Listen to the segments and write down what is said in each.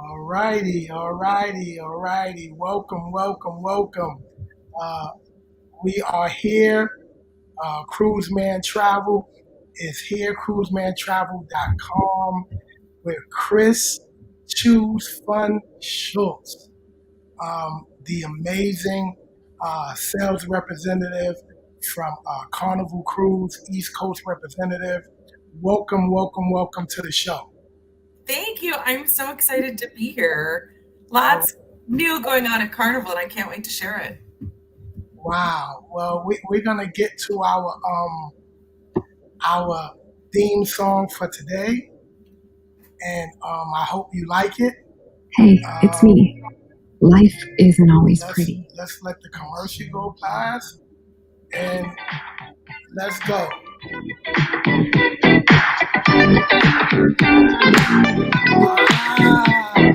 All righty. Welcome. Uh, we are here. Cruise Man Travel is here. CruiseManTravel.com with Chris Choose Fun Schutz, the amazing sales representative from Carnival Cruise, East Coast representative. Welcome to the show. Thank you. I'm so excited to be here. All Lots new going on at Carnival, and I can't wait to share it. Wow. Well, we're gonna get to our theme song for today, and I hope you like it. Hey, it's me. Life isn't always Let's pretty. let's let the commercial go past, and let's go. Ah,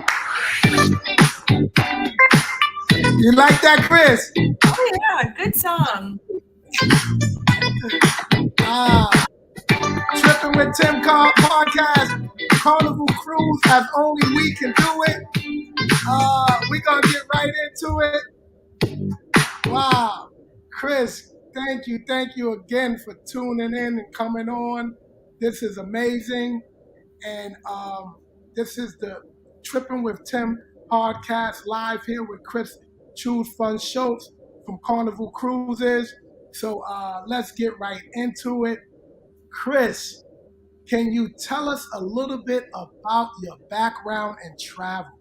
you like that, Chris? Oh, yeah. Good song. Ah, Trippin with Tim podcast, Carnival Cruise as only we can do it. We're gonna get right into it. Wow, Chris, thank you again for tuning in and coming on. This is amazing, and this is the Trippin with Tim podcast live here with Chris Choose Fun Schultz from Carnival Cruises. So let's get right into it. Chris, can you tell us a little bit about your background in travel?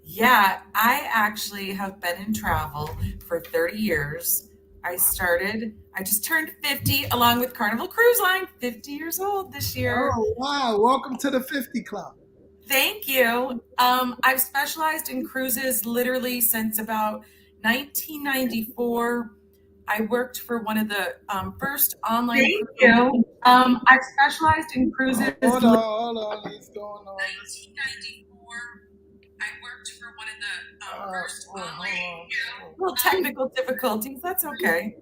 Yeah, I actually have been in travel for 30 years. I just turned 50 along with Carnival Cruise Line, 50 years old this year. Oh, wow. Welcome to the 50 Club. Thank you. I've specialized in cruises literally since about 1994. I worked for one of the first online. Thank you. I've specialized in cruises. Hold on. What's going on? 1994. I worked for one of the first online. Little technical difficulties. That's okay.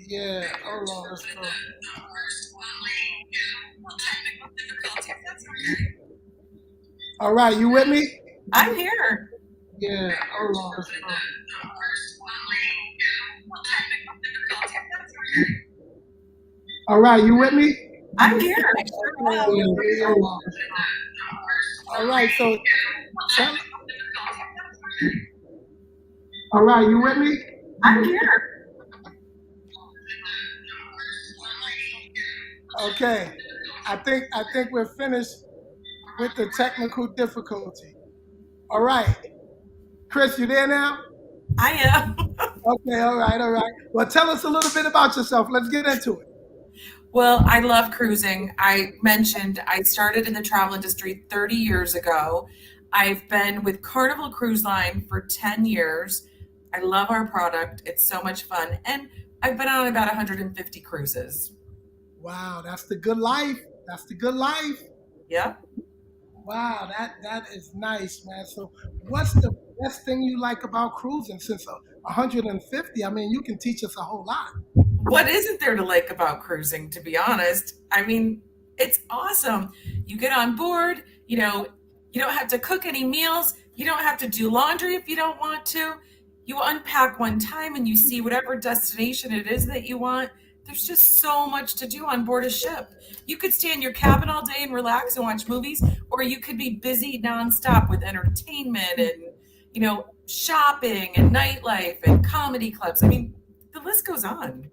Yeah, hold on. Let's go. All right, you with me? I'm here. Yeah, hold on. Let's go. All right, you with me? I'm here. Yeah, hold on. All right, so. All right, you with me? I'm here. Okay, I think we're finished with the technical difficulty. All right, Chris, you there now? I am. Okay, all right. Well, tell us a little bit about yourself. Let's get into it. Well, I love cruising. I mentioned I started in the travel industry 30 years ago. I've been with Carnival Cruise Line for 10 years. I love our product. It's so much fun. And I've been on about 150 cruises. Wow, that's the good life. Yep. Wow, that is nice, man. So what's the best thing you like about cruising since 150? I mean, you can teach us a whole lot. What isn't there to like about cruising, to be honest? I mean, it's awesome. You get on board, you don't have to cook any meals. You don't have to do laundry if you don't want to. You unpack one time and you see whatever destination it is that you want. There's just so much to do on board a ship. You could stay in your cabin all day and relax and watch movies, or you could be busy nonstop with entertainment and, shopping and nightlife and comedy clubs. I mean, the list goes on.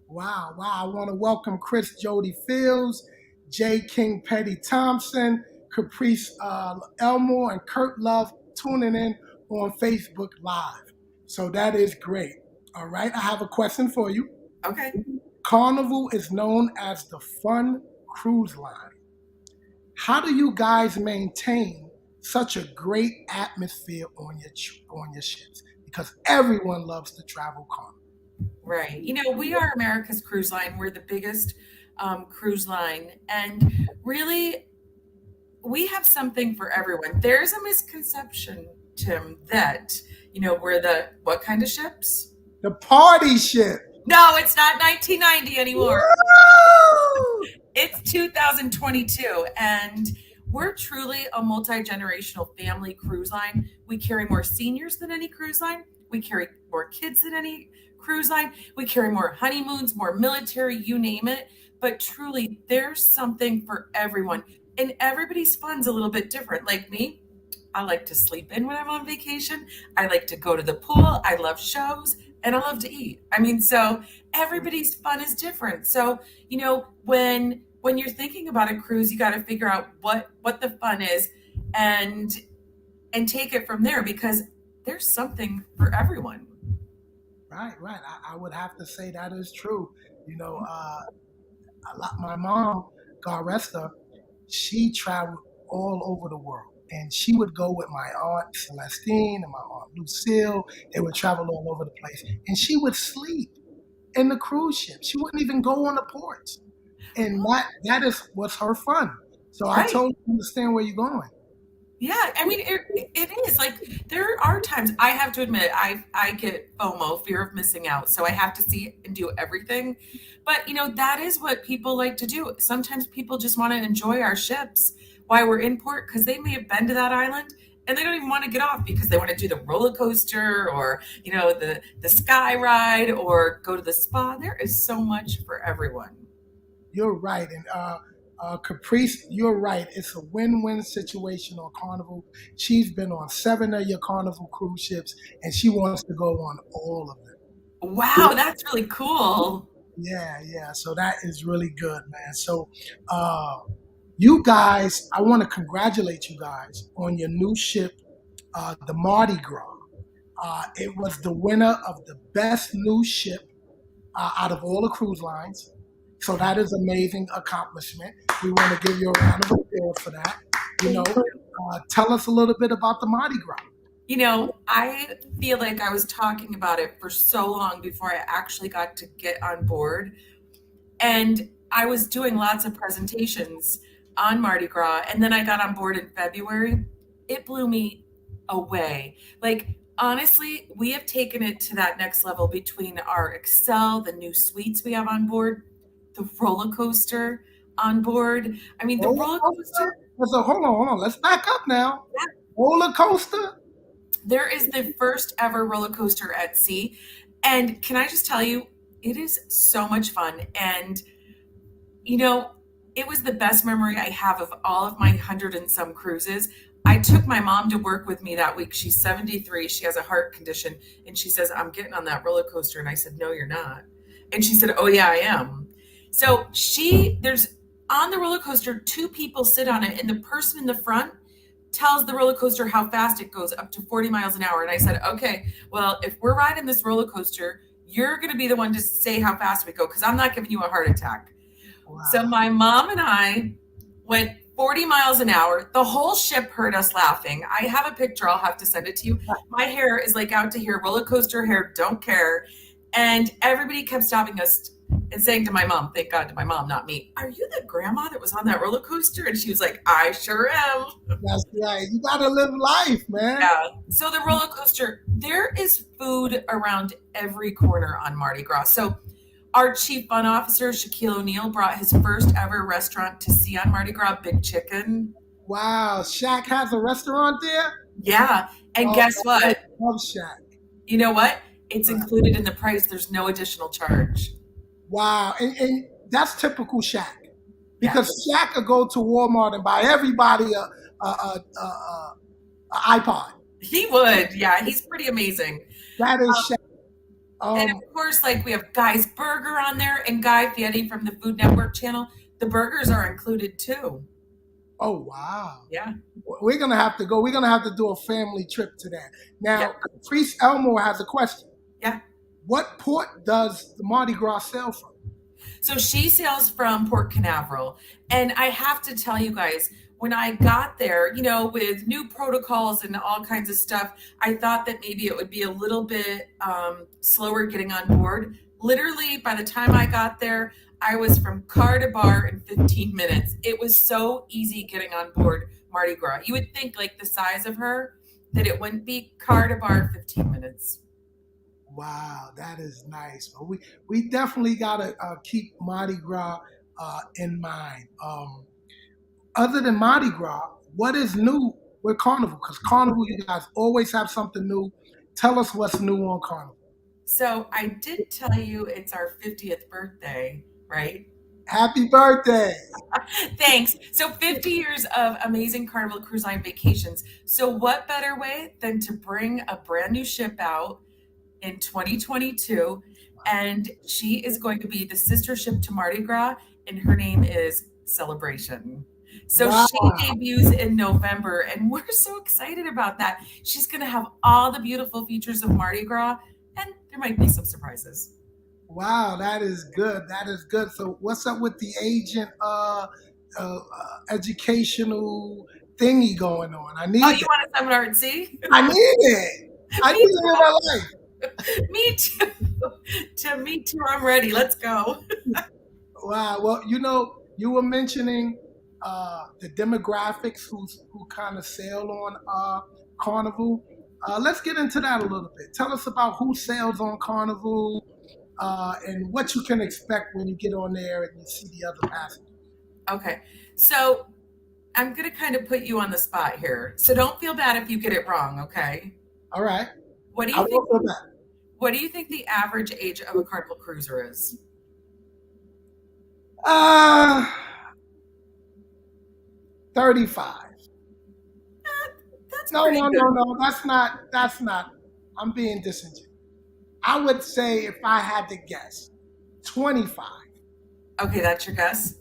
Wow. I want to welcome Chris Jody Fields, J. King Petty Thompson, Caprice Elmore, and Kurt Love tuning in on Facebook Live. So that is great. All right, I have a question for you. Okay. Carnival is known as the fun cruise line. How do you guys maintain such a great atmosphere on your ships? Because everyone loves to travel Carnival. Right. We are America's cruise line. We're the biggest cruise line. And really, we have something for everyone. There's a misconception, Tim, that, we're what kind of ships? The party ship. No, it's not 1990 anymore. Woo! It's 2022, and we're truly a multi-generational family cruise line. We carry more seniors than any cruise line. We carry more kids than any cruise line. We carry more honeymoons, more military, you name it. But truly, there's something for everyone. And everybody's fun's a little bit different. Like me, I like to sleep in when I'm on vacation. I like to go to the pool. I love shows and I love to eat. I mean, so everybody's fun is different. So, when you're thinking about a cruise, you got to figure out what the fun is and take it from there because there's something for everyone. Right. I would have to say that is true. My mom, God rest her, she traveled all over the world. And she would go with my aunt Celestine and my aunt Lucille. They would travel all over the place. And she would sleep in the cruise ship. She wouldn't even go on the ports. And that is what's her fun. So I Right. totally understand where you're going. Yeah, I mean it is like there are times I have to admit I get FOMO, fear of missing out, so I have to see and do everything. But that is what people like to do. Sometimes people just want to enjoy our ships while we're in port because they may have been to that island and they don't even want to get off because they want to do the roller coaster or the sky ride or go to the spa. There is so much for everyone. You're right. And Caprice, you're right. It's a win-win situation on Carnival. She's been on 7 of your Carnival cruise ships, and she wants to go on all of them. Wow, that's really cool. Yeah. So that is really good, man. So, you guys, I want to congratulate you guys on your new ship, the Mardi Gras. It was the winner of the best new ship out of all the cruise lines. So that is amazing accomplishment. We want to give you a round of applause for that. Tell us a little bit about the Mardi Gras. I feel like I was talking about it for so long before I actually got to get on board. And I was doing lots of presentations on Mardi Gras. And then I got on board in February. It blew me away. Like, honestly, we have taken it to that next level between our Excel, the new suites we have on board, the roller coaster on board. I mean, the Roller roller coaster? coaster, So hold on. Let's back up now. Roller coaster? there is the first ever roller coaster at sea. And can I just tell you, it is so much fun. And, you know, it was the best memory I have of all of my 100 and some cruises. I took my mom to work with me that week. She's 73. She has a heart condition. And she says, I'm getting on that roller coaster. And I said, no, you're not. And she said, oh, yeah, I am. So there's on the roller coaster, two people sit on it. And the person in the front tells the roller coaster how fast it goes, up to 40 miles an hour. And I said, okay, well, if we're riding this roller coaster, you're going to be the one to say how fast we go because I'm not giving you a heart attack. Wow. So my mom and I went 40 miles an hour. The whole ship heard us laughing. I have a picture. I'll have to send it to you. My hair is like out to here, roller coaster hair, don't care. And everybody kept stopping us and saying to my mom, thank God to my mom, not me, are you the grandma that was on that roller coaster? And she was like, I sure am. That's right. You got to live life, man. Yeah. So the roller coaster, there is food around every corner on Mardi Gras. So our chief fun officer, Shaquille O'Neal, brought his first ever restaurant to see on Mardi Gras, Big Chicken. Wow. Shaq has a restaurant there? Yeah. And guess what? I love Shaq. You know what? It's included in the price. There's no additional charge. Wow. And that's typical Shaq. Because Shaq could go to Walmart and buy everybody a iPod. He would. Yeah. He's pretty amazing. That is Shaq. And of course, like we have Guy's Burger on there and Guy Fieri from the Food Network channel. The burgers are included too. Oh, wow. Yeah. We're going to have to go. We're going to have to do a family trip to that. Now, Caprice Elmore has a question. Yeah. What port does the Mardi Gras sail from? So she sails from Port Canaveral. And I have to tell you guys, when I got there, with new protocols and all kinds of stuff, I thought that maybe it would be a little bit slower getting on board. Literally, by the time I got there, I was from car to bar in 15 minutes. It was so easy getting on board Mardi Gras. You would think, like the size of her, that it wouldn't be car to bar 15 minutes. Wow, that is nice. We definitely got to keep Mardi Gras in mind. Other than Mardi Gras, what is new with Carnival? Because Carnival, you guys always have something new. Tell us what's new on Carnival. So I did tell you it's our 50th birthday, right? Happy birthday! Thanks. So 50 years of amazing Carnival Cruise Line vacations. So what better way than to bring a brand new ship out in 2022, and she is going to be the sister ship to Mardi Gras, and her name is Celebration. So Wow, she debuts in November, and we're so excited about that. She's going to have all the beautiful features of Mardi Gras, and there might be some surprises. wow, that is good. That is good. So, what's up with the agent educational thingy going on? I need Oh, it. you want a seminar at sea? I need it. I need Me it in my life. Me too. Me too. I'm ready. Let's go. Wow. Well, you were mentioning the demographics who kind of sail on Carnival. Let's get into that a little bit. Tell us about who sails on Carnival and what you can expect when you get on there and you see the other passengers. Okay. So I'm going to kind of put you on the spot here. So don't feel bad if you get it wrong, okay? All right. What do I you will think? feel that. What do you think the average age of a Carnival cruiser is? 35. That's No, pretty no, good. no, no. That's not. I'm being disingenuous. I would say if I had to guess, 25. Okay, that's your guess?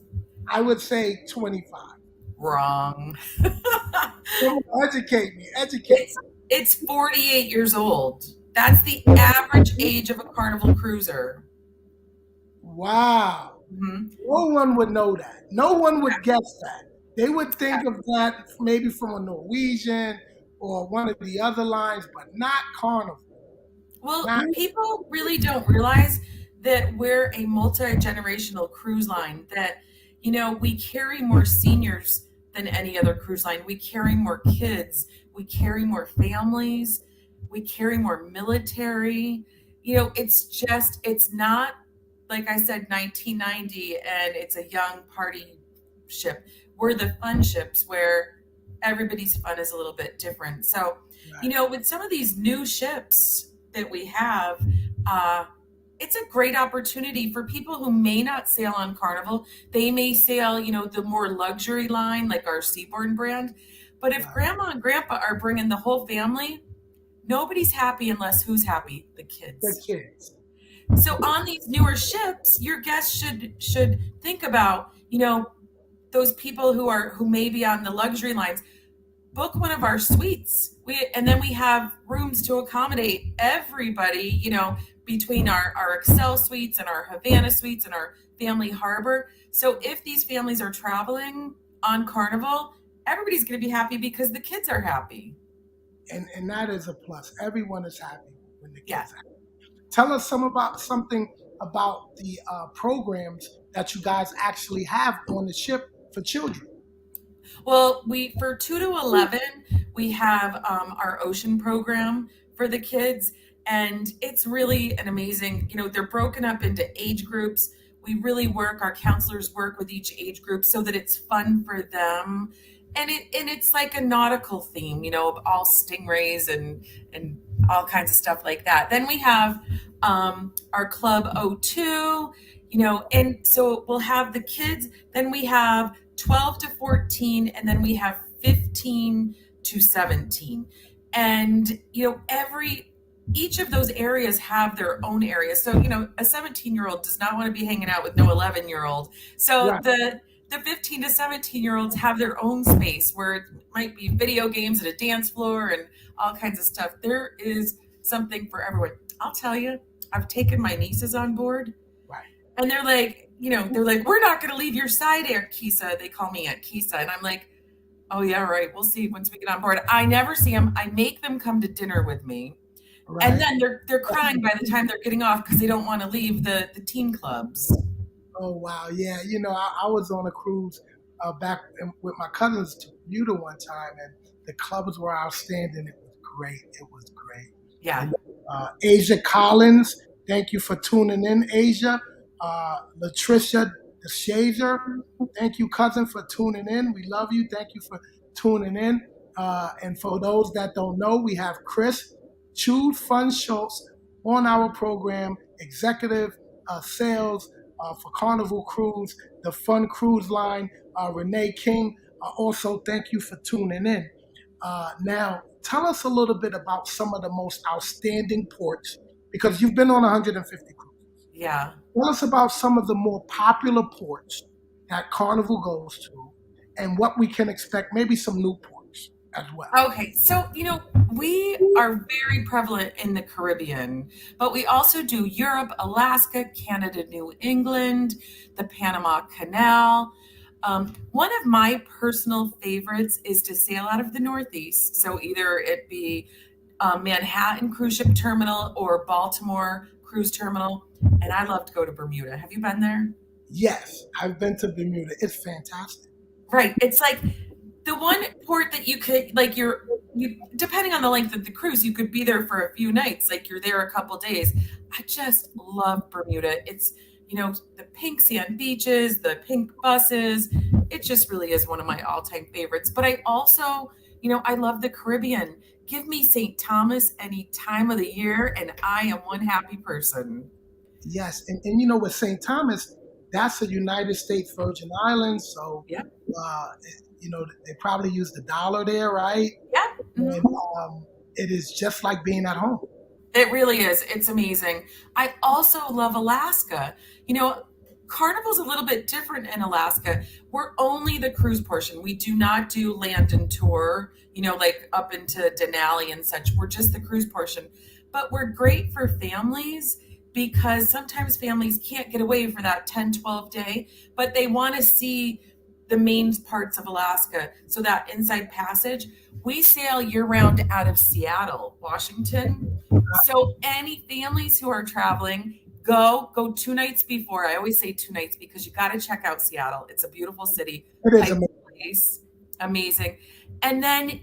I would say 25. Wrong. Come on, educate me. Educate me. It's 48 years old. That's the average age of a Carnival cruiser. Wow. Mhm. No one would know that. No one would guess that. They would think of that maybe from a Norwegian or one of the other lines, but not Carnival. Well, Not people really don't realize that we're a multi-generational cruise line, that, we carry more seniors than any other cruise line. We carry more kids, we carry more families, we carry more military. It's not, like I said, 1990 and it's a young party ship. We're the fun ships where everybody's fun is a little bit different. So, right. with some of these new ships that we have, uh, it's a great opportunity for people who may not sail on Carnival. They may sail, the more luxury line, like our Seabourn brand. But if Right. grandma and grandpa are bringing the whole family, nobody's happy unless who's happy? The The kids. kids. So on these newer ships, your guests should think about, those people who may be on the luxury lines. Book one of our suites. And then we have rooms to accommodate everybody, between our Excel suites and our Havana suites and our family harbor. So if these families are traveling on Carnival, everybody's going to be happy because the kids are happy. And that is a plus. Everyone is happy when the kids Yeah. are happy. Tell us something about the programs that you guys actually have on the ship for children. Well, for 2 to 11, we have our ocean program for the kids, and it's really an amazing. They're broken up into age groups. We really our counselors work with each age group so that it's fun for them, and it's like a nautical theme, of all stingrays and all kinds of stuff like that. Then we have our Club O2, and so we'll have the kids. Then we have 12 to 14, and then we have 15 to 17. And, each of those areas have their own area. So, a 17-year-old does not want to be hanging out with no 11-year-old. So Right. the 15 to 17-year-olds have their own space where it might be video games and a dance floor and all kinds of stuff. There is something for everyone. I'll tell you, I've taken my nieces on board. Right. And they're like, we're not going to leave your side, Aunt Kisa. They call me Aunt Kisa. And I'm like, oh, yeah, right. We'll see once we get on board. I never see them. I make them come to dinner with me. Right. And then they're crying by the time they're getting off because they don't want to leave the teen clubs. Oh, wow. Yeah. I was on a cruise back with my cousins to Bermuda one time, and the clubs were outstanding. It was great. It was great. Yeah. Asia Collins, thank you for tuning in, Asia. Latricia The Shazer, thank you, cousin, for tuning in. We love you. Thank you for tuning in. And for those that don't know, we have Chris Chewed Fun Schultz on our program, executive sales for Carnival Cruise, the Fun Cruise Line. Renee King, also thank you for tuning in. Now, tell us a little bit about some of the most outstanding ports because you've been on 150 cruises. Yeah. Tell us about some of the more popular ports that Carnival goes to and what we can expect, maybe some new ports as well. Okay, so we are very prevalent in the Caribbean, but we also do Europe, Alaska, Canada, New England, the Panama Canal. One of my personal favorites is to sail out of the Northeast. So either it be Manhattan Cruise Ship Terminal or Baltimore Cruise Terminal. And I love to go to Bermuda. Have you been there? Yes, I've been to Bermuda. It's fantastic. Right. It's like the one port that you could, like, you depending on the length of the cruise, you could be there for a few nights. Like you're there a couple days. I just love Bermuda. It's, the pink sand beaches, the pink buses. It just really is one of my all-time favorites. But I also, I love the Caribbean. Give me St. Thomas any time of the year, and I am one happy person. Yes, and with St. Thomas, that's a United States Virgin Islands, so Yeah. They probably use the dollar there, right? Yeah. And it is just like being at home. It really is. It's amazing. I also love Alaska. Carnival's a little bit different in Alaska. We're only the cruise portion. We do not do land and tour, like up into Denali and such. We're just the cruise portion. But we're great for families because sometimes families can't get away for that 10, 12 day, but they want to see the main parts of Alaska. So that inside passage, we sail year round out of Seattle, Washington. So any families who are traveling, go 2 nights before. I always say 2 nights because you got to check out Seattle. It's a beautiful city. It is amazing. Place. Amazing. And then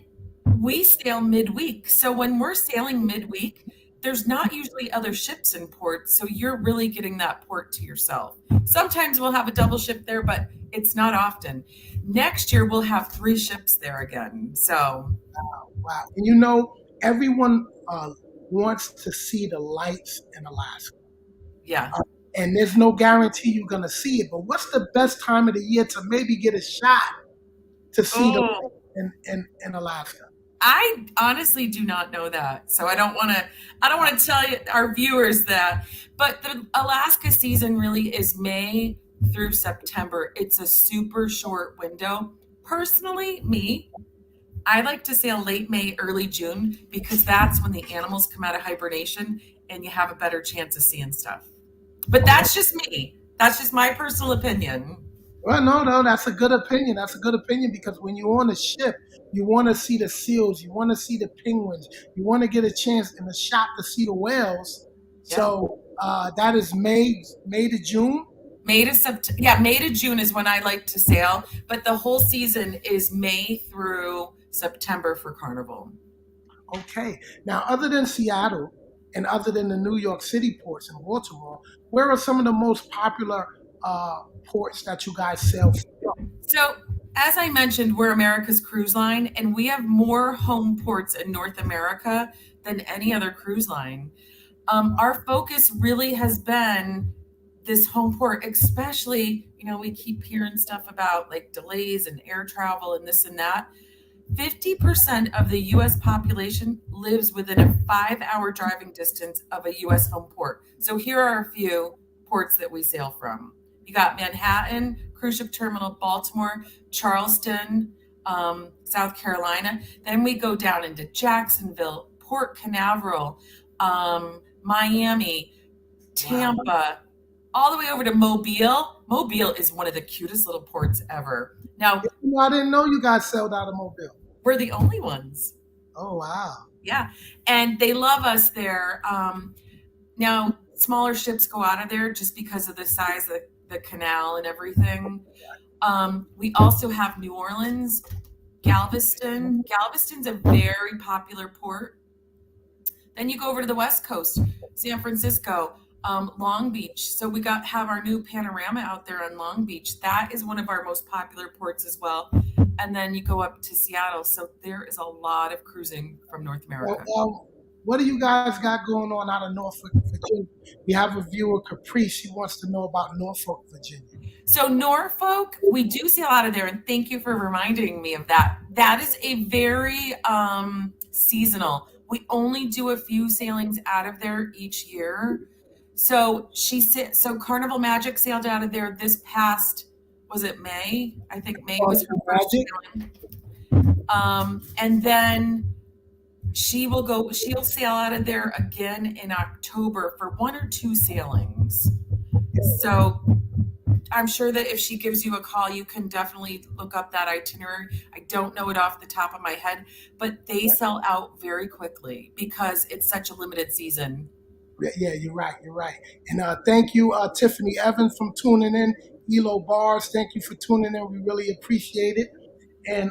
we sail midweek. So when we're sailing midweek, there's not usually other ships in port. So you're really getting that port to yourself. Sometimes we'll have a double ship there, but it's not often. Next year, we'll have 3 ships there again. So. Wow. And everyone wants to see the lights in Alaska. Yeah. And there's no guarantee you're going to see it. But what's the best time of the year to maybe get a shot to see the lights in Alaska? I honestly do not know that. So I don't want to tell you, our viewers, that. But the Alaska season really is May through September. It's a super short window. Personally, I like to sail late May, early June, because that's when the animals come out of hibernation and you have a better chance of seeing stuff. But that's just me. That's just my personal opinion. Well, no, that's a good opinion. That's a good opinion because when you're on a ship, you want to see the seals, you want to see the penguins, you want to get a chance and a shot to see the whales. Yeah. So that is May to June. May to June is when I like to sail, but the whole season is May through September for Carnival. Okay. Now, other than Seattle and other than the New York City ports and Baltimore, where are some of the most popular ports that you guys sail from? So, as I mentioned, we're America's cruise line, and we have more home ports in North America than any other cruise line. Our focus really has been this home port, especially, we keep hearing stuff about like delays and air travel and this and that. 50% of the U.S. population lives within a 5-hour driving distance of a U.S. home port. So here are a few ports that we sail from. You got Manhattan, Cruise Ship Terminal, Baltimore, Charleston, South Carolina. Then we go down into Jacksonville, Port Canaveral, Miami, Tampa, all the way over to Mobile. Mobile is one of the cutest little ports ever. Now, I didn't know you guys sailed out of Mobile. We're the only ones. Oh, wow. Yeah. And they love us there. Now, smaller ships go out of there just because of the size of the canal and everything. We also have New Orleans, Galveston. Galveston's a very popular port. Then you go over to the West Coast, San Francisco, Long Beach. So we have our new panorama out there on Long Beach. That is one of our most popular ports as well. And then you go up to Seattle. So there is a lot of cruising from North America. What do you guys got going on out of Norfolk, Virginia? We have a viewer, Caprice. She wants to know about Norfolk, Virginia. So Norfolk, we do see a lot of there, and thank you for reminding me of that. That is a very seasonal. We only do a few sailings out of there each year. So Carnival Magic sailed out of there this past, was it May? I think May was her first sailing. And then she'll sail out of there again in October for 1 or 2 sailings. So I'm sure that if she gives you a call, you can definitely look up that itinerary. I don't know it off the top of my head, but they sell out very quickly because it's such a limited season. Yeah, you're right. And thank you, Tiffany Evans, from tuning in. Elo Bars, thank you for tuning in. We really appreciate it. And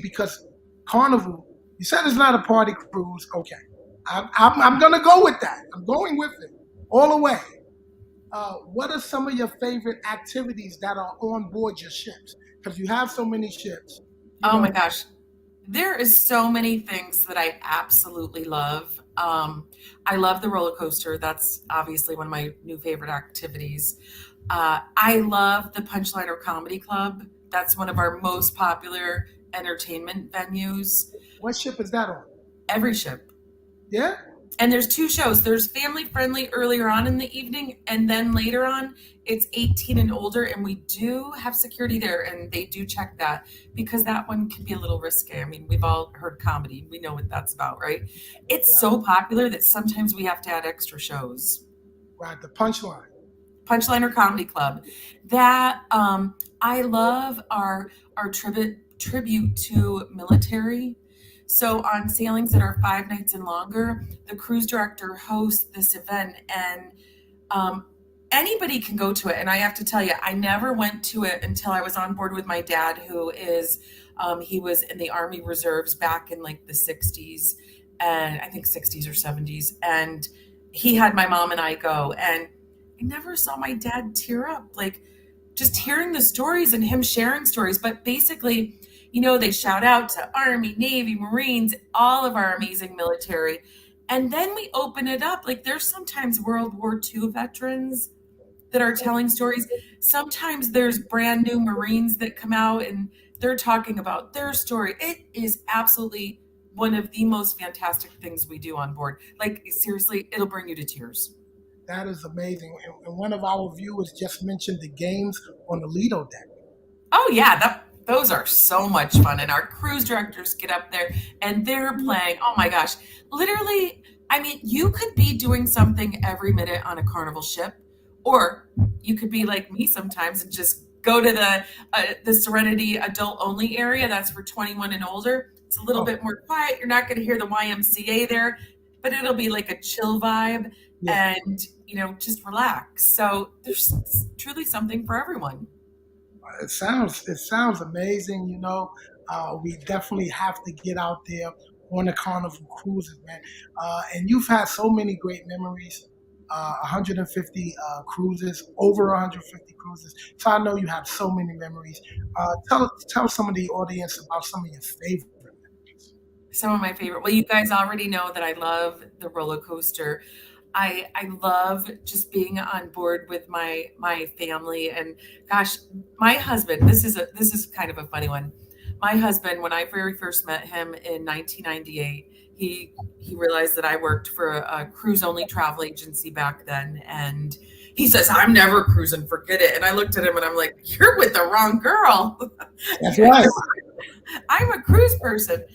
because Carnival, you said it's not a party cruise. Okay. I'm going to go with that. I'm going with it all the way. What are some of your favorite activities that are on board your ships? Because you have so many ships. My gosh. There is so many things that I absolutely love. I love the roller coaster. That's obviously one of my new favorite activities. I love the Punchliner Comedy Club. That's one of our most popular entertainment venues. What ship is that on? Every ship. Yeah? And there's 2 shows. There's family friendly earlier on in the evening, and then later on it's 18 and older, and we do have security there, and they do check that because that one can be a little risky. I mean, we've all heard comedy. We know what that's about, right? It's so popular that sometimes we have to add extra shows. Right, the Punchliner Comedy Club. That I love our tribute to military. So on sailings that are 5 nights and longer, the cruise director hosts this event, and anybody can go to it. And I have to tell you, I never went to it until I was on board with my dad, who is, he was in the Army Reserves back in like the 60s, and I think 60s or 70s. And he had my mom and I go, and I never saw my dad tear up, like just hearing the stories and him sharing stories. But basically, you know, they shout out to Army, Navy, Marines, all of our amazing military. And then we open it up. Like there's sometimes World War II veterans that are telling stories. Sometimes there's brand new Marines that come out and they're talking about their story. It is absolutely one of the most fantastic things we do on board. Like seriously, it'll bring you to tears. That is amazing. And one of our viewers just mentioned the games on the Lido deck. Oh yeah, those are so much fun. And our cruise directors get up there and they're playing. Oh my gosh. Literally, I mean, you could be doing something every minute on a Carnival ship, or you could be like me sometimes and just go to the Serenity adult only area. That's for 21 and older. It's a little bit more quiet. You're not going to hear the YMCA there, but it'll be like a chill vibe and, you know, just relax. So there's truly something for everyone. It sounds amazing. You know, we definitely have to get out there on the Carnival cruises, man. And you've had so many great memories. 150 cruises, over 150 cruises. So I know you have so many memories. Tell some of the audience about some of your favorite memories. Some of my favorite. Well, you guys already know that I love the roller coaster. I love just being on board with my family, and gosh, my husband, this is kind of a funny one. My husband, when I very first met him in 1998, he realized that I worked for a cruise only travel agency back then, and he says, "I'm never cruising, forget it." And I looked at him and I'm like, "You're with the wrong girl." That's right. I'm a cruise person.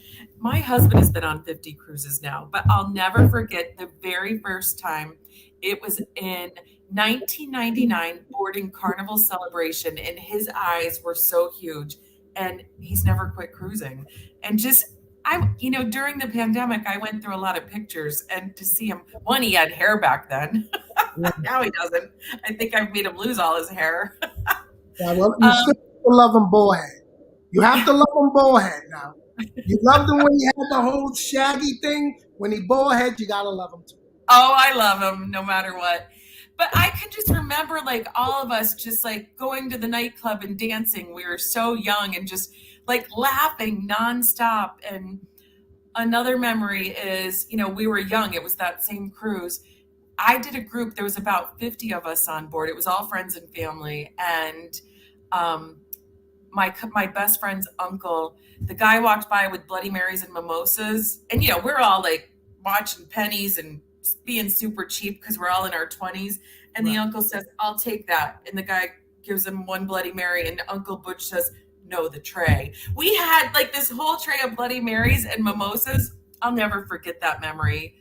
My husband has been on 50 cruises now, but I'll never forget the very first time. It was in 1999 boarding Carnival Celebration, and his eyes were so huge, and he's never quit cruising. And just, during the pandemic, I went through a lot of pictures, and to see him, one, he had hair back then. Now he doesn't. I think I've made him lose all his hair. Yeah, well, you still have to love him bullhead. You have to love him bullhead now. You loved him when he had the whole shaggy thing, When he bald head, you gotta love him too. Oh, I love him no matter what. But I can just remember like all of us just like going to the nightclub and dancing. We were so young and just like laughing nonstop. And another memory is, we were young. It was that same cruise. I did a group. There was about 50 of us on board. It was all friends and family. And my best friend's uncle, the guy walked by with Bloody Marys and mimosas. And, we're all like watching pennies and being super cheap because we're all in our 20s. And the uncle says, I'll take that. And the guy gives him one Bloody Mary. And Uncle Butch says, no, the tray. We had like this whole tray of Bloody Marys and mimosas. I'll never forget that memory.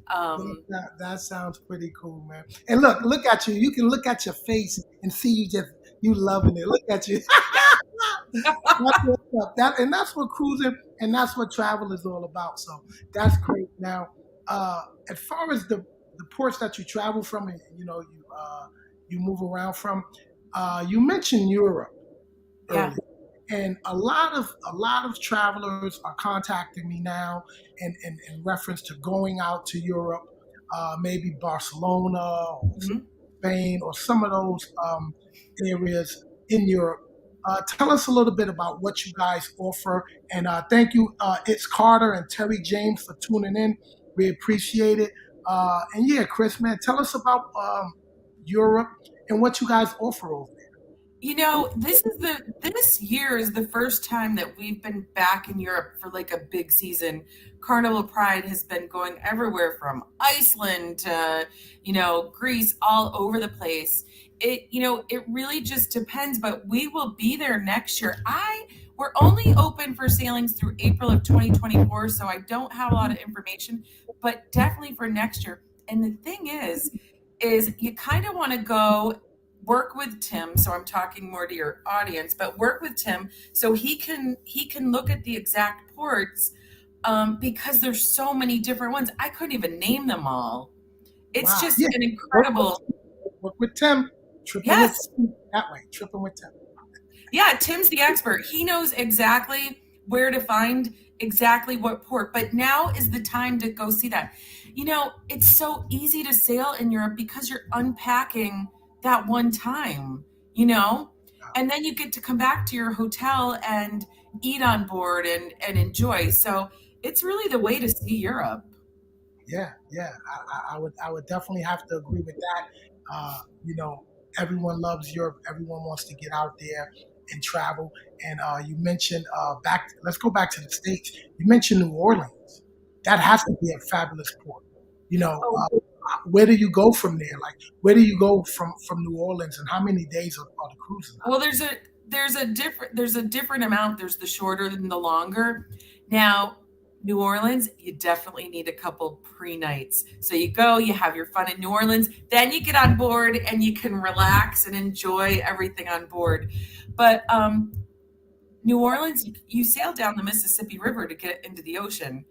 That sounds pretty cool, man. And look at you. You can look at your face and see you loving it. Look at you. That's what's up. And that's what cruising and that's what travel is all about. So that's great. Now, as far as the ports that you travel from and you move around from, you mentioned Europe earlier. And a lot of travelers are contacting me now in reference to going out to Europe, maybe Barcelona or Spain or some of those areas in Europe. Tell us a little bit about what you guys offer. And thank you, It's Carter and Terry James for tuning in. We appreciate it. And yeah, Chris, man, tell us about Europe and what you guys offer over there. This year is the first time that we've been back in Europe for like a big season. Carnival Pride has been going everywhere from Iceland to, Greece, all over the place. It really just depends, but we will be there next year. We're only open for sailings through April of 2024, so I don't have a lot of information, but definitely for next year. And the thing is you kind of want to go work with Tim. So I'm talking more to your audience, but work with Tim so he can look at the exact ports because there's so many different ones. I couldn't even name them all. It's just an incredible. Work with Tim. Trippin with Tim. That way. Trippin with Tim. Yeah, Tim's the expert. He knows exactly where to find exactly what port. But now is the time to go see that. It's so easy to sail in Europe because you're unpacking that one time, and then you get to come back to your hotel and eat on board and enjoy. So it's really the way to see Europe. Yeah. I would definitely have to agree with that. Everyone loves Europe. Everyone wants to get out there and travel. And you mentioned let's go back to the States. You mentioned New Orleans. That has to be a fabulous port. Where do you go from there? Like, where do you go from New Orleans, and how many days are the cruises? Well, there's a different amount. There's the shorter and the longer. Now, New Orleans, you definitely need a couple pre-nights. So you go, you have your fun in New Orleans, then you get on board and you can relax and enjoy everything on board. But New Orleans, you sail down the Mississippi River to get into the ocean.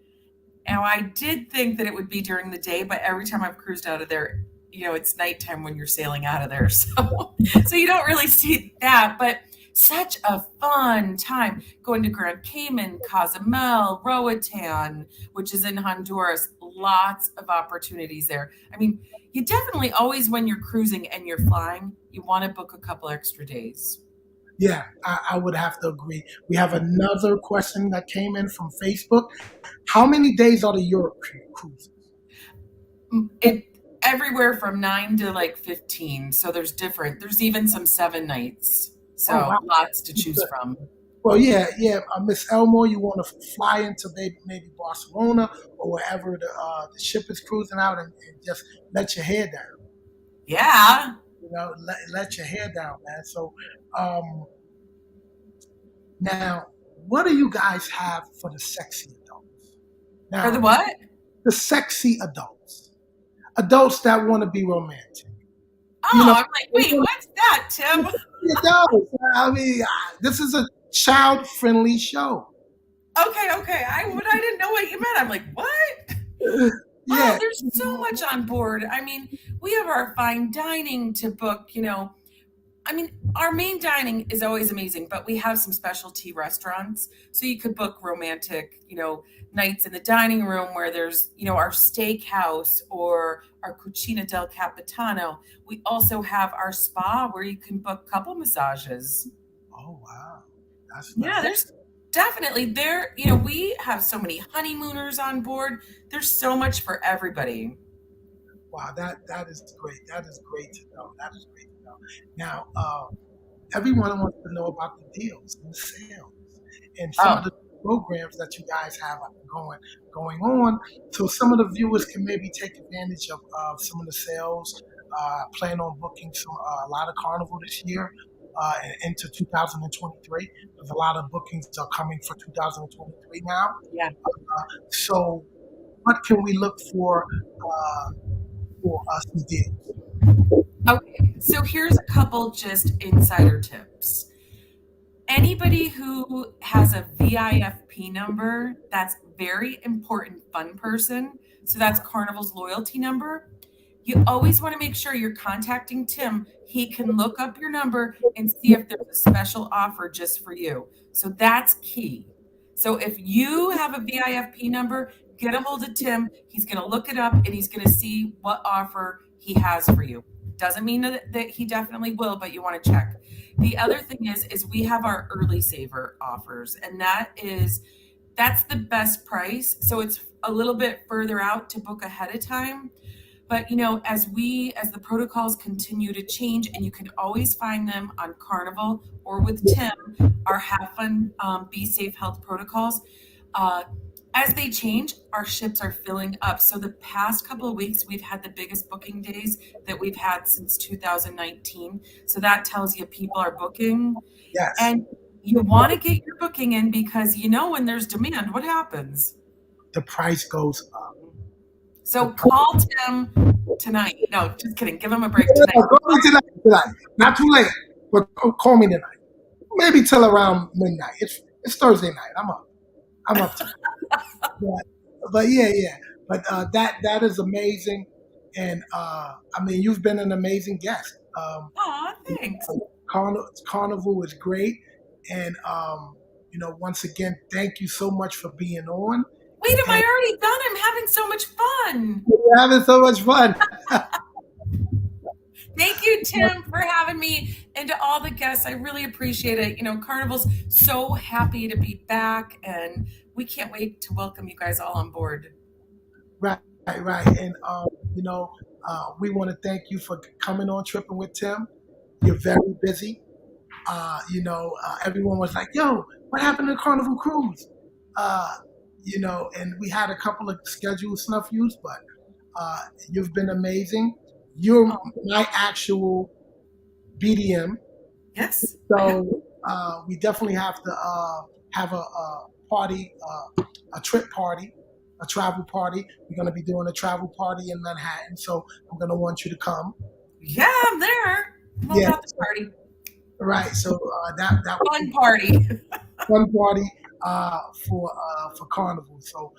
Now, I did think that it would be during the day, but every time I've cruised out of there, it's nighttime when you're sailing out of there. So you don't really see that, but such a fun time going to Grand Cayman, Cozumel, Roatan, which is in Honduras. Lots of opportunities there. I mean, you definitely always, when you're cruising and you're flying, you want to book a couple extra days. Yeah, I would have to agree. We have another question that came in from Facebook. How many days are the Europe cruises? Everywhere from 9 to like 15. So there's even some 7 nights. So lots to choose from. Well, yeah. Miss Elmore, you want to fly into maybe Barcelona or wherever the ship is cruising out and just let your hair down. Yeah. Let your hair down, man. So now, what do you guys have for the sexy adults? Now, for the what? The sexy adults. Adults that want to be romantic. Oh, I'm like, wait, what's that, Tim? Adults. I mean, this is a child-friendly show. Okay. I didn't know what you meant. I'm like, what? Yeah. Oh, there's so much on board. I mean, we have our fine dining to book, I mean, our main dining is always amazing, but we have some specialty restaurants. So you could book romantic, nights in the dining room where there's, our steakhouse or our Cucina del Capitano. We also have our spa where you can book couple massages. Oh, wow. That's Yeah, nice. there's definitely we have so many honeymooners on board. There's so much for everybody. Wow, that is great. That is great to know. That is great to know. Now, everyone wants to know about the deals and the sales and some of Oh, the programs that you guys have going on. So some of the viewers can maybe take advantage of some of the sales. Plan on booking a lot of Carnival this year and into 2023 because a lot of bookings are coming for 2023 now. yeah. So what can we look for some deals? Okay, so here's a couple just insider tips. Anybody who has a VIFP number, that's very important fun person. So that's Carnival's loyalty number. You always want to make sure you're contacting Tim. He can look up your number and see if there's a special offer just for you. So that's key. So if you have a VIFP number, get a hold of Tim. He's going to look it up and he's going to see what offer he has for you. Doesn't mean that he definitely will, but you want to check. The other thing is we have our early saver offers, and that's the best price. So it's a little bit further out to book ahead of time. But as the protocols continue to change, and you can always find them on Carnival or with Tim, our Have Fun, Be Safe Health protocols. As they change, our ships are filling up. So the past couple of weeks, we've had the biggest booking days that we've had since 2019. So that tells you people are booking. Yes. And you want to get your booking in because when there's demand, what happens? The price goes up. So call Tim tonight. No, just kidding. Give him a break tonight. Call me tonight. Not too late, but call me tonight. Maybe till around midnight. It's Thursday night. I'm up tonight. but yeah. But that is amazing, and you've been an amazing guest. Aw, thanks. Carnival is great, and once again, thank you so much for being on. Wait, am I already done? I'm having so much fun. We're having so much fun. Thank you, Tim, for having me, and to all the guests. I really appreciate it. Carnival's so happy to be back, and we can't wait to welcome you guys all on board. Right. And we want to thank you for coming on Trippin' with Tim. You're very busy. Everyone was like, "Yo, what happened to Carnival Cruise?" And we had a couple of scheduled snafus, but you've been amazing. You're my actual BDM. Yes. So we definitely have to have a party, a trip party, a travel party. We're going to be doing a travel party in Manhattan, so I'm going to want you to come. Yeah, I'm there. I'm all about the party. Right. So that fun party. Fun party for Carnival. So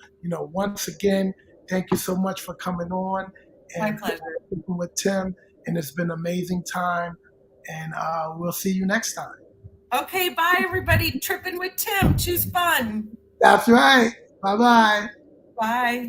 once again, thank you so much for coming on. My pleasure. With Tim, and it's been an amazing time. And we'll see you next time. Okay, bye everybody. Trippin' with Tim. Choose fun. That's right. Bye-bye. Bye.